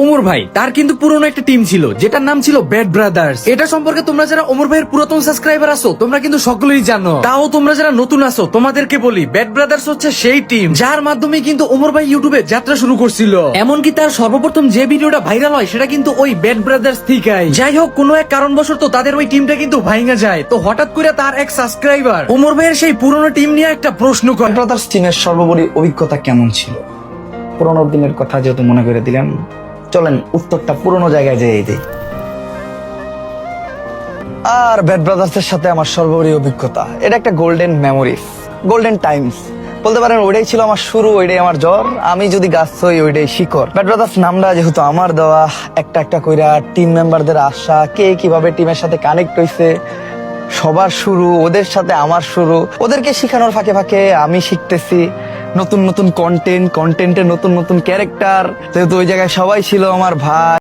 ওমর ভাই তার কিন্তু পুরনো একটা টিম ছিল যেটার নাম ছিল ব্যাড ব্রাদার্স। এটা সম্পর্কে তোমরা যারা ওমর ভাইয়ের পুরাতন সাবস্ক্রাইবার আছো তোমরা কিন্তু সকলেই জানো। তাও তোমরা যারা নতুন আছো তোমাদেরকে বলি, ব্যাড ব্রাদার্স হচ্ছে সেই টিম যার মাধ্যমে কিন্তু ওমর ভাই ইউটিউবে যাত্রা শুরু করছিল। এমনকি তার সর্বপ্রথম যে ভিডিওটা ভাইরাল হয় সেটা কিন্তু ওই ব্যাড ব্রাদার্স থেকেই। যাই হোক, কোনো এক কারণবশত তাদের ওই টিমটা কিন্তু ভাঙা যায়। তো হঠাৎ করে তার এক সাবস্ক্রাইবার ওমর ভাইয়ের সেই পুরনো টিম নিয়ে একটা প্রশ্ন করে। ব্রাদার্স টিমের সর্বোপরি অভিজ্ঞতা কেমন ছিল? পুরোনো দিনের কথা যেহেতু মনে করে দিলেন, চলেন উত্তরটা পুরোনো জায়গায় যেয়ে দিই। আর ব্যাড ব্রাদার্সের সাথে আমার সর্বোপরি অভিজ্ঞতা, এটা একটা গোল্ডেন মেমোরিজ, গোল্ডেন টাইমস বলতে পারেন। ওইটাই ছিল আমার শুরু, ওইটাই আমার জ্বর। আমি যদি গাছ হই ওইটাই শিকড়। ব্যাড ব্রাদার্স নামটা যেহেতু আমার দেওয়া, একটা একটা কইরা টিম মেম্বারদের আশা, কে কিভাবে টিমের সাথে কানেক্ট হইছে, সবার শুরু ওদের সাথে আমার শুরু। ওদেরকে শিখানোর ফাঁকে ফাঁকে আমি শিখতেছি নতুন নতুন কন্টেন্টের নতুন নতুন ক্যারেক্টার। যেহেতু ওই জায়গায় সবাই ছিল আমার ভাই।